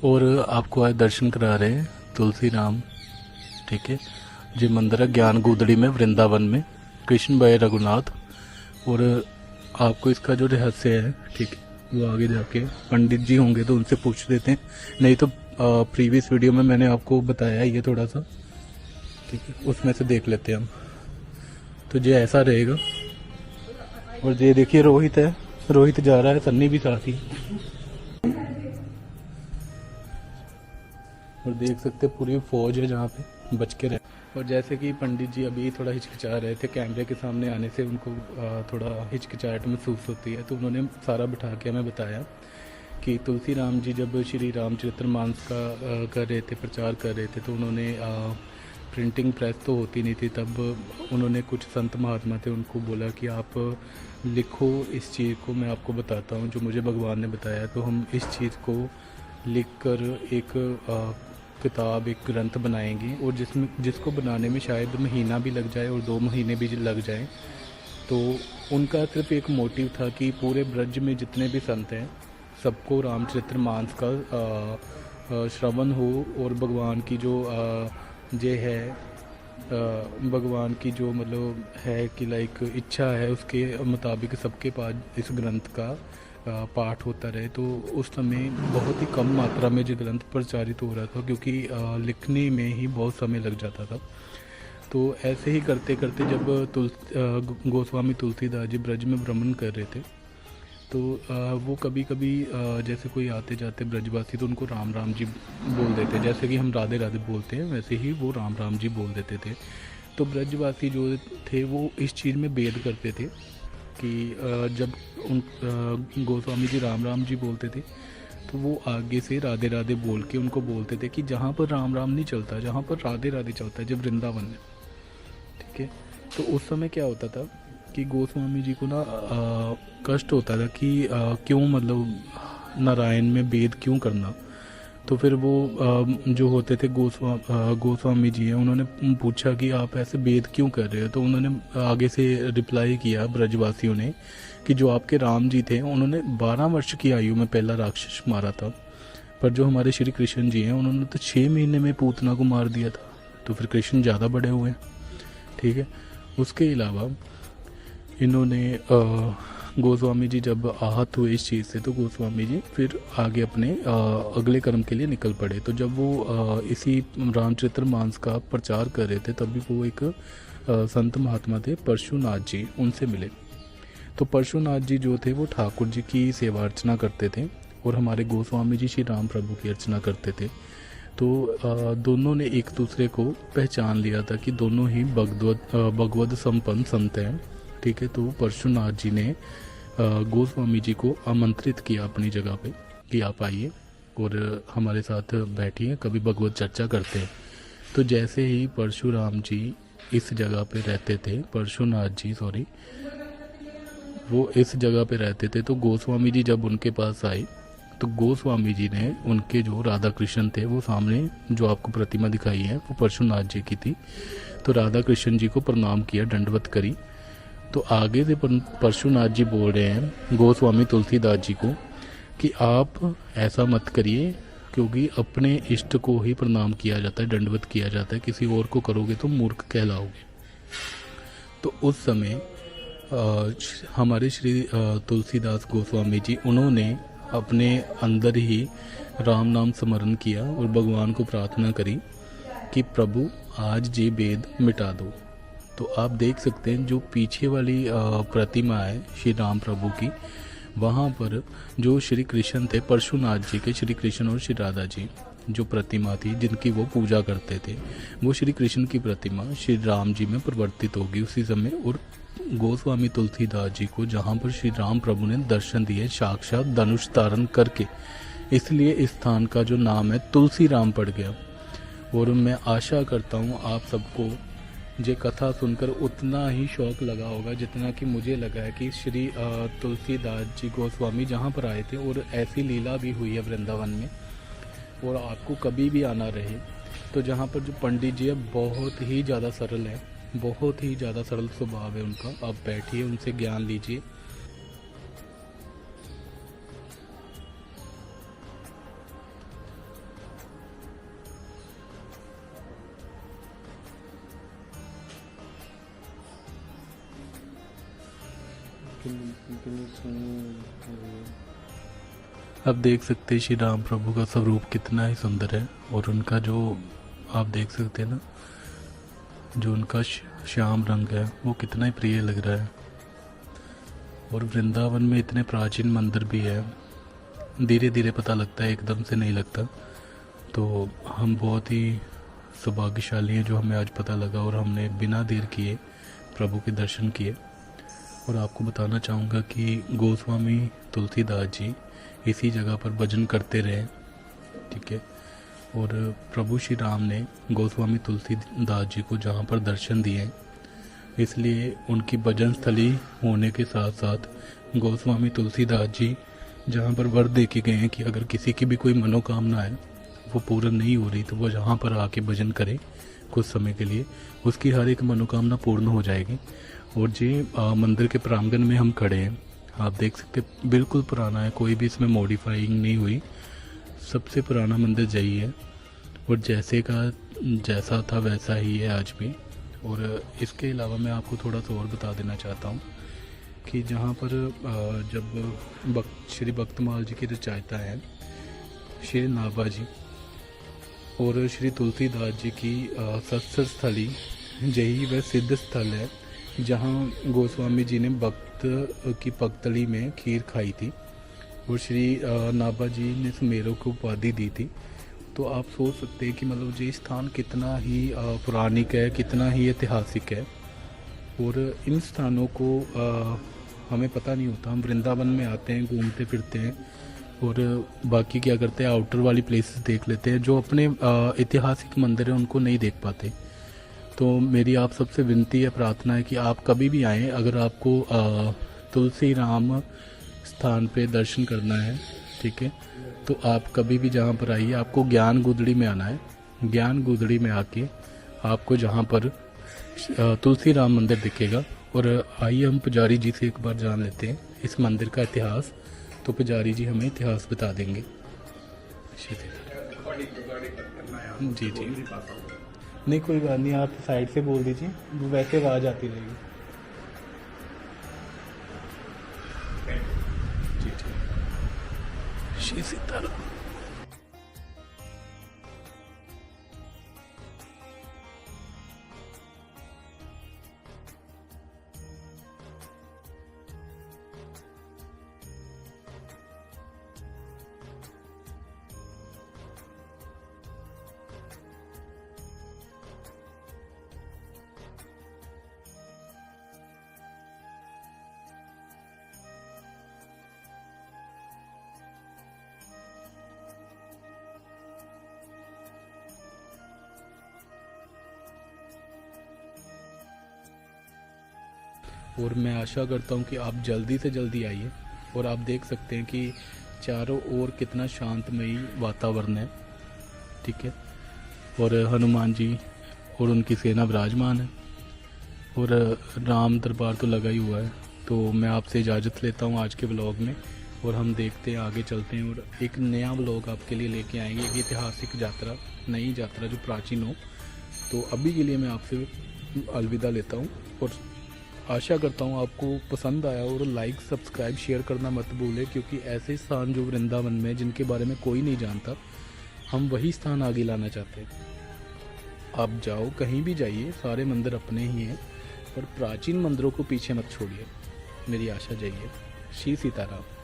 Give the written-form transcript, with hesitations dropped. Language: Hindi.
और आपको आज दर्शन करा रहे हैं तुलसी राम। ठीक है, ये मंदिर है ज्ञान गोदड़ी में, वृंदावन में, कृष्ण भाई रघुनाथ। और आपको इसका जो रहस्य है, ठीक है, वो आगे जाके पंडित जी होंगे तो उनसे पूछ लेते हैं, नहीं तो प्रीवियस वीडियो में मैंने आपको बताया ये थोड़ा सा, ठीक है, उसमें से देख लेते हैं हम। तो ये ऐसा रहेगा। और ये देखिए रोहित है, रोहित जा रहा है, सन्नी भी साथ ही। और देख सकते पूरी फौज है जहाँ पे बच के रहे। और जैसे कि पंडित जी अभी थोड़ा हिचकिचा रहे थे, कैमरे के सामने आने से उनको थोड़ा हिचकिचाहट महसूस होती है, तो उन्होंने सारा बिठा के हमें बताया कि तुलसी राम जी जब श्री रामचरितमानस का कर रहे थे, प्रचार कर रहे थे, तो उन्होंने प्रिंटिंग प्रेस तो होती नहीं थी तब। उन्होंने कुछ संत महात्मा थे, उनको बोला कि आप लिखो इस चीज़ को, मैं आपको बताता हूँ जो मुझे भगवान ने बताया। तो हम इस चीज़ को लिख कर एक किताब, एक ग्रंथ बनाएंगे, और जिसको बनाने में शायद महीना भी लग जाए और 2 महीने भी लग जाए। तो उनका सिर्फ एक मोटिव था कि पूरे ब्रज में जितने भी संत हैं सबको रामचरितमानस का श्रवण हो, और भगवान की जो ये है, भगवान की जो मतलब है कि लाइक इच्छा है, उसके मुताबिक सबके पास इस ग्रंथ का पाठ होता रहे। तो उस समय बहुत ही कम मात्रा में जो ग्रंथ प्रचारित हो रहा था, क्योंकि लिखने में ही बहुत समय लग जाता था। तो ऐसे ही करते करते जब गोस्वामी तुलसीदास जी ब्रज में भ्रमण कर रहे थे, तो वो कभी कभी जैसे कोई आते जाते ब्रजवासी तो उनको राम राम जी बोल देते, जैसे कि हम राधे राधे बोलते हैं वैसे ही वो राम राम जी बोल देते थे। तो ब्रजवासी जो थे वो इस चीज़ में भेद करते थे कि जब उन गोस्वामी जी राम राम जी बोलते थे तो वो आगे से राधे राधे बोल के उनको बोलते थे कि जहाँ पर राम राम नहीं चलता, जहाँ पर राधे राधे चलता है, जब वृंदावन में। ठीक है, तो उस समय क्या होता था कि गोस्वामी जी को ना कष्ट होता था कि क्यों मतलब नारायण में भेद क्यों करना। तो फिर वो जो होते थे गोस्वामी जी हैं, उन्होंने पूछा कि आप ऐसे भेद क्यों कर रहे हो। तो उन्होंने आगे से रिप्लाई किया ब्रजवासियों ने कि जो आपके राम जी थे उन्होंने 12 वर्ष की आयु में पहला राक्षस मारा था, पर जो हमारे श्री कृष्ण जी हैं उन्होंने तो 6 महीने में पूतना को मार दिया था। तो फिर कृष्ण ज़्यादा बड़े हुए। ठीक है, उसके अलावा इन्होंने गोस्वामी जी जब आहत हुए इस चीज़ से, तो गोस्वामी जी फिर आगे अपने अगले कर्म के लिए निकल पड़े। तो जब वो इसी रामचरितमानस का प्रचार कर रहे थे तभी वो एक संत महात्मा थे परशुनाथ जी, उनसे मिले। तो परशुनाथ जी जो थे वो ठाकुर जी की सेवा अर्चना करते थे और हमारे गोस्वामी जी श्री राम प्रभु की अर्चना करते थे। तो दोनों ने एक दूसरे को पहचान लिया था कि दोनों ही भगवद संपन्न संत हैं। ठीक है, तो परशुनाथ जी ने गोस्वामी जी को आमंत्रित किया अपनी जगह पे कि आप आइए और हमारे साथ बैठिए, कभी भगवत चर्चा करते हैं। तो जैसे ही परशुराम जी इस जगह पे रहते थे, परशुनाथ जी सॉरी, वो इस जगह पे रहते थे, तो गोस्वामी जी जब उनके पास आए तो गोस्वामी जी ने उनके जो राधा कृष्ण थे, वो सामने जो आपको प्रतिमा दिखाई है वो परशुनाथ जी की थी। तो राधा कृष्ण जी को प्रणाम किया, दंडवत करी। तो आगे से परशुनाथ जी बोल रहे हैं गोस्वामी तुलसीदास जी को कि आप ऐसा मत करिए, क्योंकि अपने इष्ट को ही प्रणाम किया जाता है, दंडवत किया जाता है, किसी और को करोगे तो मूर्ख कहलाओगे। तो उस समय हमारे श्री तुलसीदास गोस्वामी जी उन्होंने अपने अंदर ही राम नाम स्मरण किया और भगवान को प्रार्थना करी कि प्रभु आज जी भेद मिटा दो। तो आप देख सकते हैं जो पीछे वाली प्रतिमा है श्री राम प्रभु की, वहाँ पर जो श्री कृष्ण थे, परशुनाथ जी के श्री कृष्ण और श्री राधा जी जो प्रतिमा थी जिनकी वो पूजा करते थे, वो श्री कृष्ण की प्रतिमा श्री राम जी में परिवर्तित होगी उसी समय। और गोस्वामी तुलसीदास जी को जहाँ पर श्री राम प्रभु ने दर्शन दिए साक्षात धनुष धारण करके, इसलिए इस स्थान का जो नाम है तुलसी राम पड़ गया। और मैं आशा करता हूँ आप सबको ये कथा सुनकर उतना ही शौक लगा होगा जितना कि मुझे लगा है कि श्री तुलसीदास जी गोस्वामी जहाँ पर आए थे, और ऐसी लीला भी हुई है वृंदावन में। और आपको कभी भी आना रहे तो जहाँ पर जो पंडित जी है बहुत ही ज़्यादा सरल है, बहुत ही ज़्यादा सरल स्वभाव है उनका। आप बैठिए, उनसे ज्ञान लीजिए। कितनी सुनी। आप देख सकते हैं श्री राम प्रभु का स्वरूप कितना ही सुंदर है, और उनका जो आप देख सकते हैं ना, जो उनका श्याम रंग है वो कितना ही प्रिय लग रहा है। और वृंदावन में इतने प्राचीन मंदिर भी है, धीरे धीरे पता लगता है, एकदम से नहीं लगता। तो हम बहुत ही सौभाग्यशाली हैं जो हमें आज पता लगा, और हमने बिना देर किए प्रभु के दर्शन किए। और आपको बताना चाहूँगा कि गोस्वामी तुलसीदास जी इसी जगह पर भजन करते रहे, ठीक है। और प्रभु श्री राम ने गोस्वामी तुलसीदास जी को जहाँ पर दर्शन दिए, इसलिए उनकी भजन स्थली होने के साथ साथ गोस्वामी तुलसीदास जी जहाँ पर वर दे के गए हैं कि अगर किसी की भी कोई मनोकामना है वो पूर्ण नहीं हो रही तो वो जहाँ पर आके भजन करे कुछ समय के लिए, उसकी हर एक मनोकामना पूर्ण हो जाएगी। और जी मंदिर के प्रांगण में हम खड़े हैं, आप देख सकते बिल्कुल पुराना है, कोई भी इसमें मॉडिफाइंग नहीं हुई, सबसे पुराना मंदिर यही है। और जैसा था वैसा ही है आज भी। और इसके अलावा मैं आपको थोड़ा सा और बता देना चाहता हूँ कि जहाँ पर जब श्री भक्तमाल जी की रचयिता हैं श्री नाभा जी और श्री तुलसीदास जी की सत्संग स्थली, यही वह सिद्ध स्थल है जहाँ गोस्वामी जी ने भक्त की पगतली में खीर खाई थी और श्री नाभा जी ने सुमेरो को उपाधि दी थी। तो आप सोच सकते हैं कि मतलब ये स्थान कितना ही पौराणिक है, कितना ही ऐतिहासिक है। और इन स्थानों को हमें पता नहीं होता, हम वृंदावन में आते हैं, घूमते फिरते हैं और बाकी क्या करते हैं, आउटर वाली प्लेसेस देख लेते हैं, जो अपने ऐतिहासिक मंदिर हैं उनको नहीं देख पाते। तो मेरी आप सबसे विनती है, प्रार्थना है कि आप कभी भी आएँ, अगर आपको तुलसी राम स्थान पे दर्शन करना है, ठीक है, तो आप कभी भी जहाँ पर आइए, आपको ज्ञान गुदड़ी में आना है। ज्ञान गुदड़ी में आके आपको जहाँ पर तुलसी राम मंदिर दिखेगा। और आइए हम पुजारी जी से एक बार जान लेते हैं इस मंदिर का इतिहास, तो पुजारी जी हमें इतिहास बता देंगे। जी जी, नहीं कोई बात नहीं, आप साइड से बोल दीजिए, वो वैसे आवाज़ आती रहेगी। जी जी, श्री सीताराम। और मैं आशा करता हूँ कि आप जल्दी से जल्दी आइए। और आप देख सकते हैं कि चारों ओर कितना शांतमयी वातावरण है, ठीक है। और हनुमान जी और उनकी सेना विराजमान है और राम दरबार तो लगा ही हुआ है। तो मैं आपसे इजाज़त लेता हूँ आज के व्लॉग में, और हम देखते हैं, आगे चलते हैं और एक नया व्लॉग आपके लिए लेके आएंगे, एक ऐतिहासिक यात्रा, नई यात्रा जो प्राचीन हो। तो अभी के लिए मैं आपसे अलविदा लेता हूँ और आशा करता हूँ आपको पसंद आया। और लाइक, सब्सक्राइब, शेयर करना मत भूलें, क्योंकि ऐसे स्थान जो वृंदावन में जिनके बारे में कोई नहीं जानता, हम वही स्थान आगे लाना चाहते हैं। आप जाओ, कहीं भी जाइए, सारे मंदिर अपने ही हैं, पर प्राचीन मंदिरों को पीछे मत छोड़िए, मेरी आशा यही है। श्री सीताराम।